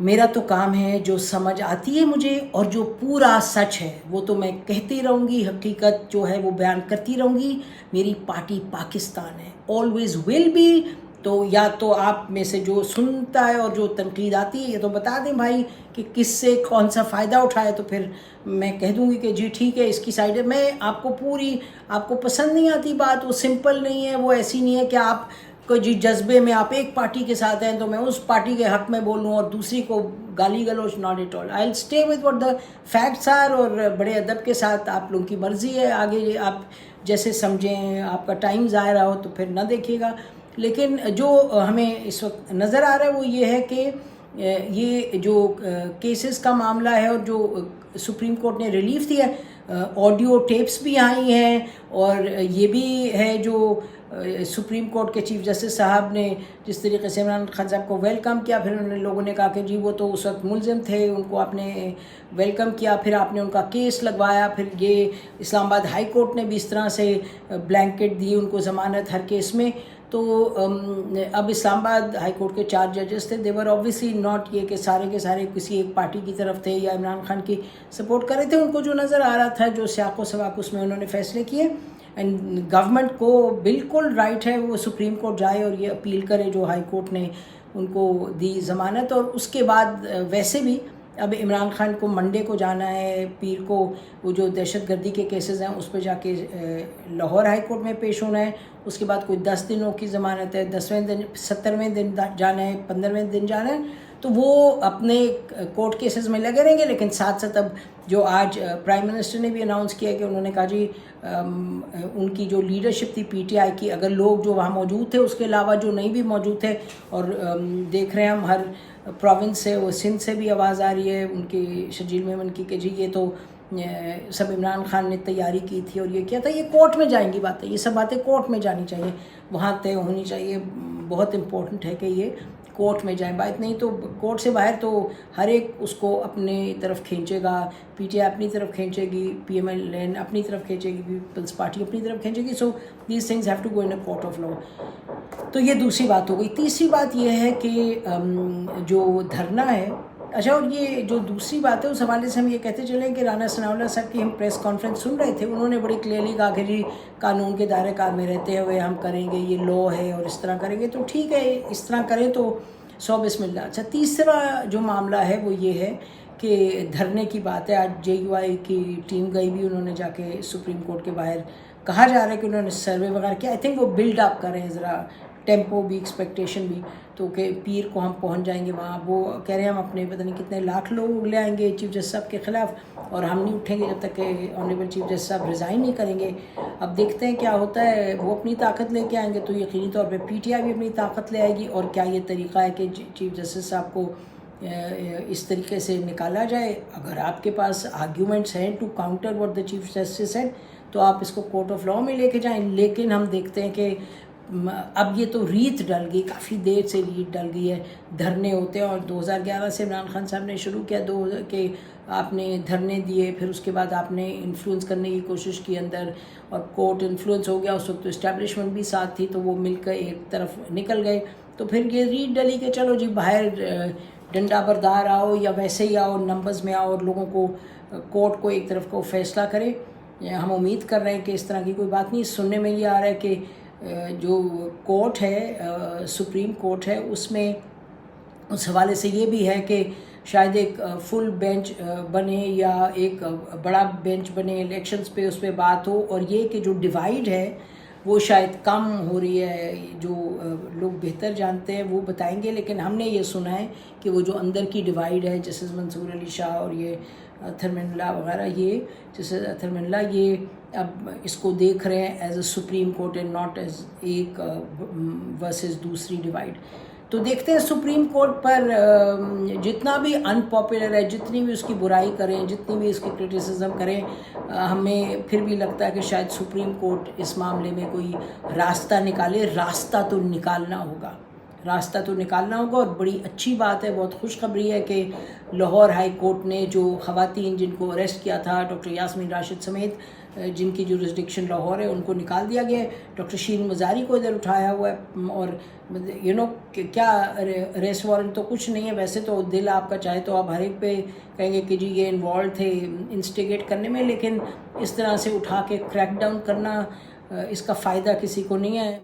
میرا تو کام ہے جو سمجھ آتی ہے مجھے اور جو پورا سچ ہے وہ تو میں کہتی رہوں گی، حقیقت جو ہے وہ بیان کرتی رہوں گی۔ میری پارٹی پاکستان ہے، آلویز ول بی۔ تو یا تو آپ میں سے جو سنتا ہے اور جو تنقید آتی ہے یہ تو بتا دیں بھائی کہ کس سے کون سا فائدہ اٹھائے، تو پھر میں کہہ دوں گی کہ جی ٹھیک ہے اس کی سائڈ ہے۔ میں آپ کو آپ کو پسند نہیں آتی بات، وہ سمپل نہیں ہے، وہ ایسی نہیں ہے کہ آپ کو جی جذبے میں آپ ایک پارٹی کے ساتھ ہیں تو میں اس پارٹی کے حق میں بولوں اور دوسری کو گالی گلوچ، not at all. I will stay with what the facts are, اور بڑے ادب کے ساتھ آپ لوگوں کی مرضی ہے، آگے آپ جیسے سمجھیں، آپ کا ٹائم ضائع ہو تو پھر نہ دیکھیے گا۔ لیکن جو ہمیں اس وقت نظر آ رہا ہے وہ یہ ہے کہ یہ جو کیسز کا معاملہ ہے اور جو سپریم کورٹ نے ریلیف دیا ہے، آڈیو ٹیپس بھی آئی ہیں، اور یہ بھی ہے جو سپریم کورٹ کے چیف جسٹس صاحب نے جس طریقے سے عمران خان صاحب کو ویلکم کیا، پھر انہوں نے لوگوں نے کہا کہ جی وہ تو اس وقت ملزم تھے، ان کو آپ نے ویلکم کیا، پھر آپ نے ان کا کیس لگوایا، پھر یہ اسلام آباد ہائی کورٹ نے بھی اس طرح سے بلینکٹ دی ان کو ضمانت ہر کیس میں۔ تو اب اسلام آباد ہائی کورٹ کے 4 ججز تھے، دیور آبویسلی ناٹ یہ کہ سارے کے سارے کسی ایک پارٹی کی طرف تھے یا عمران خان کی سپورٹ کر رہے تھے، ان کو جو نظر آ رہا تھا، جو سیاق و سباق اس میں انہوں نے فیصلے کیے۔ اینڈ گورنمنٹ کو بالکل رائٹ ہے وہ سپریم کورٹ جائے اور یہ اپیل کرے جو ہائی کورٹ نے ان کو دی ضمانت، اور اس کے بعد ویسے بھی اب عمران خان کو منڈے کو جانا ہے، پیر کو وہ جو دہشت گردی کے کیسز ہیں اس پہ جا کے لاہور ہائی کورٹ میں پیش ہونا ہے، اس کے بعد کوئی 10 دنوں کی ضمانت ہے، 10ویں دن 70ویں دن جانا ہے، 15ویں دن جانا ہے، تو وہ اپنے کورٹ کیسز میں لگے رہیں گے۔ لیکن ساتھ ساتھ اب جو آج پرائم منسٹر نے بھی اناؤنس کیا کہ انہوں نے کہا جی ان کی جو لیڈرشپ تھی پی ٹی آئی کی، اگر لوگ جو وہاں موجود تھے اس کے علاوہ جو نہیں بھی موجود تھے، اور دیکھ رہے ہیں ہم ہر پروونس سے، وہ سندھ سے بھی آواز آ رہی ہے ان کی شرجیل میمن کی کہ جی یہ تو سب عمران خان نے تیاری کی تھی اور یہ کیا تھا، یہ کورٹ میں جائیں گی باتیں، یہ سب باتیں کورٹ میں جانی چاہیے، وہاں طے ہونی چاہیے۔ بہت امپورٹنٹ ہے کہ یہ کورٹ میں جائیں، بات نہیں تو کورٹ سے باہر تو ہر ایک اس کو اپنے طرف کھینچے گا، پی ٹی آئی اپنی طرف کھینچے گی، پی ایم ایل این اپنی طرف کھینچے گی، پیپلز پارٹی اپنی طرف کھینچے گی، so these things have to go in a court of law. تو یہ دوسری بات ہو گئی۔ تیسری بات یہ ہے کہ جو دھرنا ہے، اچھا، اور یہ جو دوسری بات ہے اس حوالے سے ہم یہ کہتے چلیں کہ رانا ثناءاللہ صاحب کی ہم پریس کانفرنس سن رہے تھے، انہوں نے بڑی کلیئرلی کہا کہ جی قانون کے دائرۂ کار میں رہتے ہوئے ہم کریں گے، یہ لا ہے اور اس طرح کریں گے، تو ٹھیک ہے اس طرح کریں تو 100 بسم اللہ۔ اچھا، تیسرا جو معاملہ ہے وہ یہ ہے کہ دھرنے کی بات ہے، آج جے یو آئی کی ٹیم گئی بھی، انہوں نے جا کے سپریم کورٹ کے باہر کہا جا رہا ہے کہ انہوں نے سروے وغیرہ کیا، آئی تھنک وہ بلڈ اپ کر رہے ہیں ذرا، ٹیمپو بھی، ایکسپیکٹیشن بھی، تو کہ پیر کو ہم پہنچ جائیں گے وہاں، وہ کہہ رہے ہیں ہم اپنے پتہ نہیں کتنے لاکھ لوگ لے آئیں گے چیف جسٹس صاحب کے خلاف، اور ہم نہیں اٹھیں گے جب تک کہ آنریبل چیف جسٹس صاحب ریزائن نہیں کریں گے۔ اب دیکھتے ہیں کیا ہوتا ہے، وہ اپنی طاقت لے کے آئیں گے تو یقینی طور پہ پی ٹی آئی بھی اپنی طاقت لے آئے گی، اور کیا یہ طریقہ ہے کہ چیف جسٹس صاحب کو اس طریقے سے نکالا جائے؟ اگر آپ کے پاس آرگیومنٹس ہیں to counter what the chief justice ہے تو آپ اس کو کورٹ آف لا میں لے کے جائیں، لیکن ہم دیکھتے ہیں کہ اب یہ تو ریت ڈل گئی، کافی دیر سے ریت ڈل گئی ہے، دھرنے ہوتے ہیں، اور 2011 سے عمران خان صاحب نے شروع کیا کہ آپ نے دھرنے دیے، پھر اس کے بعد آپ نے انفلوئنس کرنے کی کوشش کی اندر، اور کورٹ انفلوئنس ہو گیا، اس وقت تو اسٹیبلشمنٹ بھی ساتھ تھی تو وہ مل کر ایک طرف نکل گئے، تو پھر یہ ریت ڈلی کہ چلو جی باہر ڈنڈا بردار آؤ یا ویسے ہی آؤ، نمبرز میں آؤ اور لوگوں کو کورٹ کو ایک طرف کو فیصلہ کرے۔ ہم امید کر رہے ہیں کہ اس طرح کی کوئی بات نہیں، سننے میں یہ آ رہا ہے کہ جو کورٹ ہے، سپریم کورٹ ہے، اس میں اس حوالے سے یہ بھی ہے کہ شاید ایک فل بینچ بنے یا ایک بڑا بینچ بنے الیکشنز پہ، اس پہ بات ہو، اور یہ کہ جو ڈیوائیڈ ہے وہ شاید کم ہو رہی ہے، جو لوگ بہتر جانتے ہیں وہ بتائیں گے، لیکن ہم نے یہ سنا ہے کہ وہ جو اندر کی ڈیوائیڈ ہے، جسٹس منصور علی شاہ اور یہ اطہر من اللہ وغیرہ، یہ جسٹس اطہر من اللہ، یہ اب اس کو دیکھ رہے ہیں as a supreme court and not as ایک ورسز دوسری ڈیوائیڈ۔ تو دیکھتے ہیں سپریم کورٹ پر جتنا بھی ان پاپولر ہے، جتنی بھی اس کی برائی کریں، جتنی بھی اس کی کرٹیسزم کریں، ہمیں پھر بھی لگتا ہے کہ شاید سپریم کورٹ اس معاملے میں کوئی راستہ نکالے، راستہ تو نکالنا ہوگا، راستہ تو نکالنا ہوگا. اور بڑی اچھی بات ہے, بہت خوشخبری ہے کہ لاہور ہائی کورٹ نے جو خواتین جن کو اریسٹ کیا تھا, ڈاکٹر یاسمین راشد سمیت, جن کی جورسڈکشن لاہور ہے, ان کو نکال دیا گیا ہے. ڈاکٹر شیرین مزاری کو ادھر اٹھایا ہوا ہے. اور کیا ریس وارنٹ تو کچھ نہیں ہے ویسے تو, دل آپ کا چاہے تو آپ ہر ایک پہ کہیں گے کہ جی یہ انوالو تھے انسٹیگیٹ کرنے میں, لیکن اس طرح سے اٹھا کے کریک ڈاؤن کرنا, اس کا فائدہ کسی کو نہیں ہے.